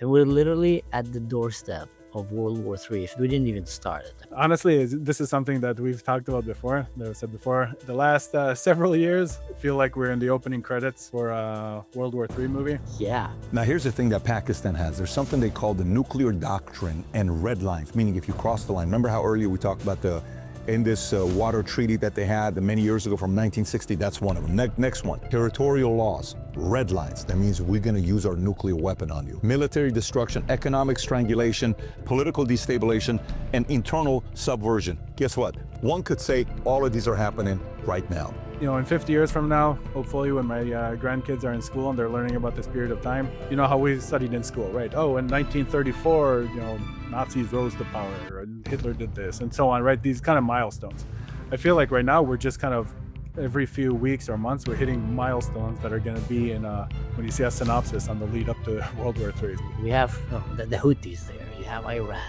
And we're literally at the doorstep of World War III if we didn't even start it. Honestly, this is something that we've talked about before. That I said before. The last several years feel like we're in the opening credits for a World War III movie. Yeah. Now, here's the thing that Pakistan has. There's something they call the nuclear doctrine and red lines, meaning if you cross the line. Remember how earlier we talked about in this water treaty that they had many years ago from 1960? That's one of them. Next one, territorial laws, red lines. That means we're going to use our nuclear weapon on you. Military destruction, economic strangulation, political destabilization, and internal subversion. Guess what? One could say all of these are happening right now. You know, in 50 years from now, hopefully when my grandkids are in school and they're learning about this period of time, you know how we studied in school, right? Oh, in 1934, you know, Nazis rose to power and Hitler did this and so on, right? These kind of milestones. I feel like right now we're just kind of every few weeks or months, we're hitting milestones that are going to be in when you see a synopsis on the lead up to World War III. We have the Houthis there. You have Iran.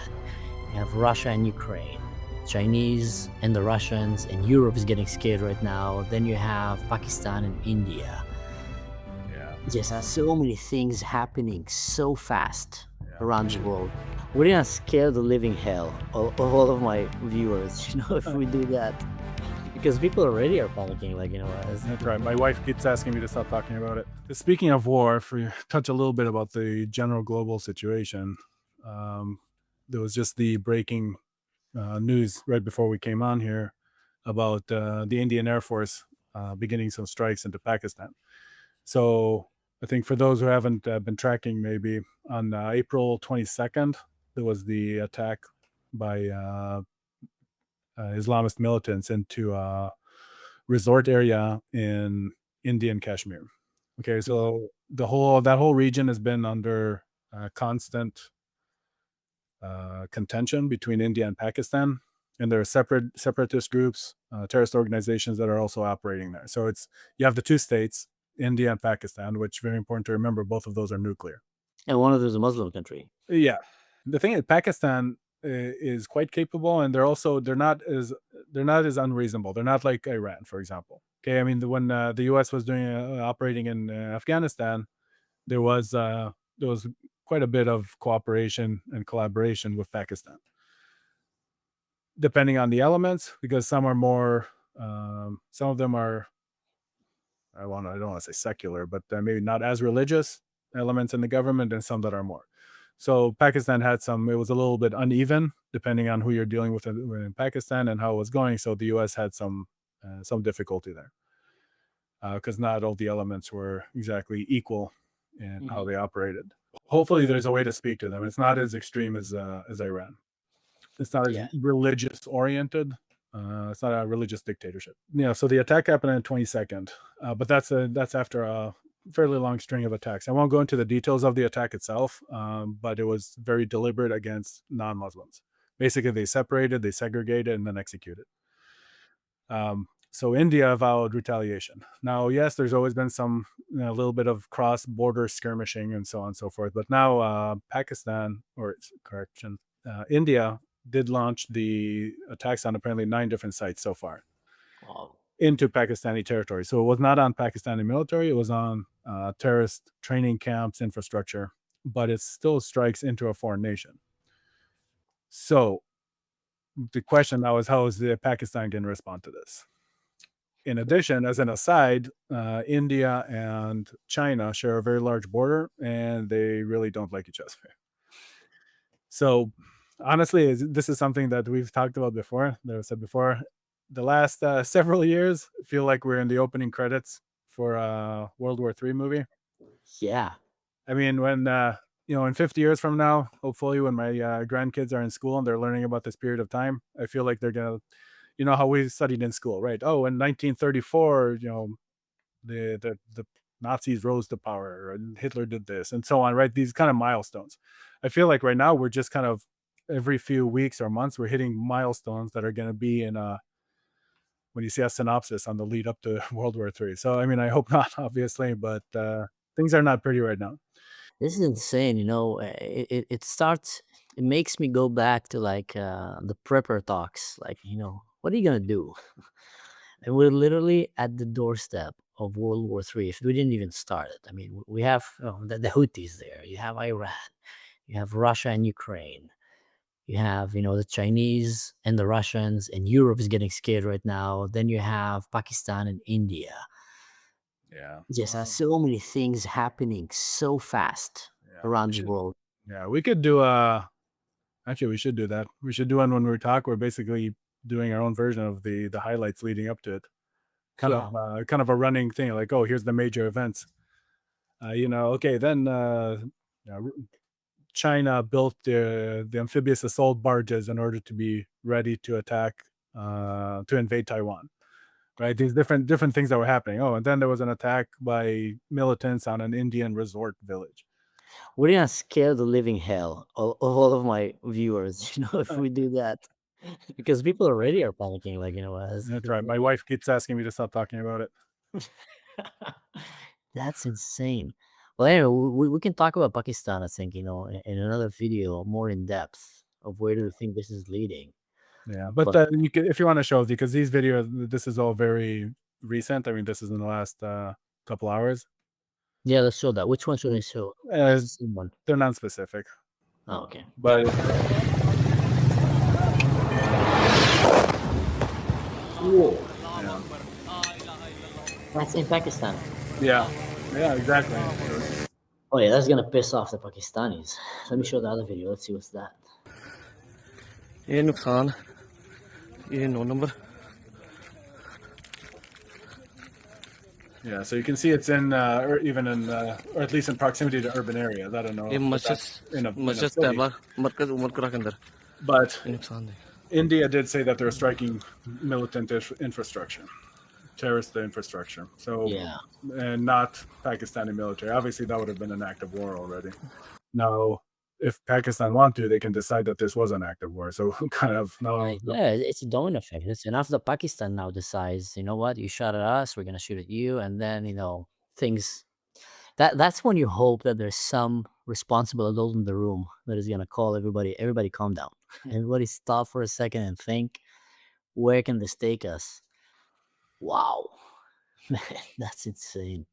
You have Russia and Ukraine. Chinese and the Russians, and Europe is getting scared right now. Then you have Pakistan and India. Yeah. Just so many things happening so fast around the world. We're gonna scare the living hell of all of my viewers, you know, if we do that. Because people already are panicking, like, you know. That's right. My wife keeps asking me to stop talking about it. Speaking of war, if we touch a little bit about the general global situation, there was just the breaking news right before we came on here about the Indian Air Force beginning some strikes into Pakistan. So I think for those who haven't been tracking, maybe on April 22nd, there was the attack by Islamist militants into a resort area in Indian Kashmir. Okay, so that whole region has been under constant contention between India and Pakistan, and there are separatist groups, terrorist organizations that are also operating there. So you have the two states, India and Pakistan, which very important to remember. Both of those are nuclear. And one of them is a Muslim country. Yeah, the thing is, Pakistan is quite capable, and they're not as unreasonable. They're not like Iran, for example. Okay, I mean when the U.S. was doing operating in Afghanistan, there was quite a bit of cooperation and collaboration with Pakistan, depending on the elements, because some are more, some of them are, I don't want to say secular, but maybe not as religious elements in the government, and some that are more. So Pakistan had some. It was a little bit uneven depending on who you're dealing with in Pakistan and how it was going. So the U.S. had some difficulty there because not all the elements were exactly equal in how they operated. Hopefully, there's a way to speak to them. It's not as extreme as Iran. It's not as religious oriented. It's not a religious dictatorship. Yeah. So the attack happened on the 22nd, but that's after a fairly long string of attacks. I won't go into the details of the attack itself, but it was very deliberate against non-Muslims. Basically, they separated, they segregated, and then executed. So India vowed retaliation. Now, yes, there's always been some a little bit of cross-border skirmishing and so on and so forth. But now India did launch the attacks on apparently 9 different sites so far into Pakistani territory. So it was not on Pakistani military. It was on terrorist training camps, infrastructure, but it still strikes into a foreign nation. So the question now is, how is Pakistan going to respond to this? In addition, as an aside, India and China share a very large border, and they really don't like each other. So, honestly, this is something that we've talked about before. That I said before. The last several years feel like we're in the opening credits for a World War III movie. Yeah. I mean, when in 50 years from now, hopefully, when my grandkids are in school and they're learning about this period of time, I feel like they're gonna. You know how we studied in school, right? Oh, in 1934, you know, the Nazis rose to power and Hitler did this and so on, right? These kind of milestones. I feel like right now we're just kind of every few weeks or months we're hitting milestones that are going to be in when you see a synopsis on the lead up to World War III. So I mean, I hope not, obviously, but things are not pretty right now. This is insane, you know. It starts. It makes me go back to like the prepper talks. Like, you know, what are you gonna do? And we're literally at the doorstep of World War III if we didn't even start it. I mean, we have the Houthis there. You have Iran. You have Russia and Ukraine. You have, the Chinese and the Russians, and Europe is getting scared right now. Then you have Pakistan and India. Yeah. Just so many things happening so fast around the world. Yeah, we could do actually we should do that. We should do one when we talk. We're basically doing our own version of the highlights leading up to it. Kind of a running thing, like, oh, here's the major events. Okay, then China built the amphibious assault barges in order to be ready to attack, to invade Taiwan. Right, these different things that were happening. Oh, and then there was an attack by militants on an Indian resort village. We're gonna scare the living hell all of my viewers, if we do that. Because people already are panicking, like, That's right. My wife keeps asking me to stop talking about it. That's insane. Well, anyway, we can talk about Pakistan, I think, in another video, more in depth of where do we think this is leading. Yeah, but you can, if you want to show, because these videos, this is all very recent. I mean, this is in the last couple hours. Yeah, let's show that. Which one should I show? One. They're non-specific. Oh, okay. But yeah. That's in Pakistan. Yeah, exactly. Oh yeah, that's gonna piss off the Pakistanis. Let me show the other video. Let's see what's that. ये नुकसान ये 9 number. Yeah, so you can see it's in, or even in, or at least in proximity to urban areas. I don't know. ये मस्जिद तैयबा मरकज उमर कुरा के अंदर. But India did say that they're striking militant infrastructure, terrorist infrastructure. So yeah, and not Pakistani military. Obviously, that would have been an act of war already. Now, if Pakistan want to, they can decide that this was an act of war. So kind of no. Yeah, it's a domino effect. It's enough that Pakistan now decides, you know what, you shot at us, we're gonna shoot at you, and then things. That's when you hope that there's some responsible adult in the room that is gonna call everybody calm down. Everybody stop for a second and think, where can this take us? Wow, man, that's insane.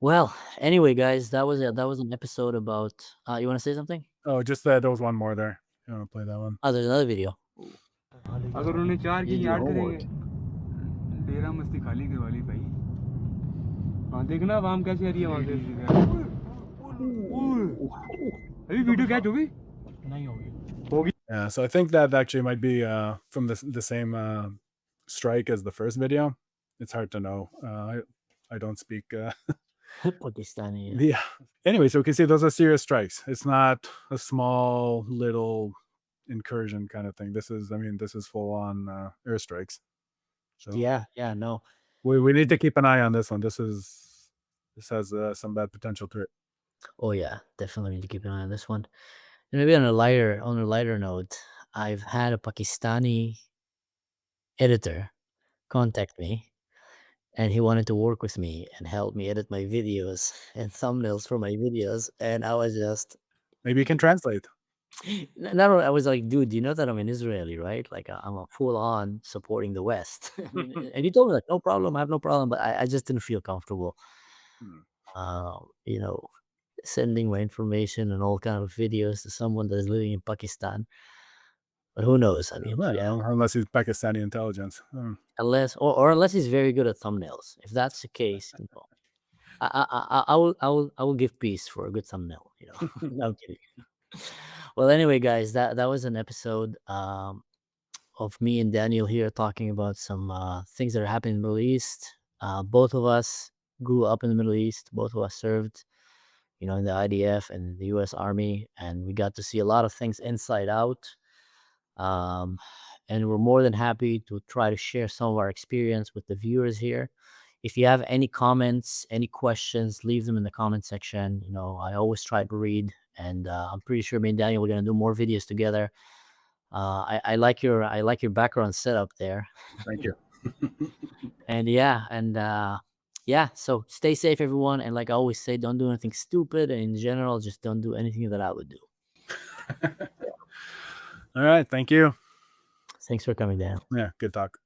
Well, anyway, guys, that was an episode about. You want to say something? Oh, just that there was one more there. You want to play that one? Oh, there's another video. अगर उन्हें 4 की याद करेंगे डेरा मस्ती खाली करवा ली भाई हाँ देखना आवाम कैसी आ रही है वहाँ से अभी वीडियो कैच होगी नहीं होगी. Yeah, so I think that actually might be from the same strike as the first video. It's hard to know. I don't speak Pakistani. Yeah. Anyway, so we can see those are serious strikes. It's not a small little incursion kind of thing. This is full on airstrikes. So yeah, no. We need to keep an eye on this one. This has some bad potential to it. Oh yeah, definitely need to keep an eye on this one. And maybe on a lighter note, I've had a Pakistani editor contact me, and he wanted to work with me and help me edit my videos and thumbnails for my videos. And I was just, maybe you can translate. I was like, dude, you know that I'm an Israeli, right? Like I'm a full on supporting the West. And he told me like, no problem, I have no problem. But I just didn't feel comfortable, sending my information and all kind of videos to someone that is living in Pakistan. But who knows? I mean, unless he's Pakistani intelligence. Unless he's very good at thumbnails. If that's the case, I will give peace for a good thumbnail. No, I'm kidding. Well, anyway, guys, that was an episode of me and Daniel here talking about some things that are happening in the Middle East. Both of us grew up in the Middle East. Both of us served, in the IDF and the U.S. Army, and we got to see a lot of things inside out. And we're more than happy to try to share some of our experience with the viewers here. If you have any comments, any questions, leave them in the comment section. I always try to read, and I'm pretty sure me and Daniel, we're gonna do more videos together. I like your background setup there. Thank you. So stay safe, everyone. And like I always say, don't do anything stupid. And in general, just don't do anything that I would do. All right. Thank you. Thanks for coming down. Yeah. Good talk.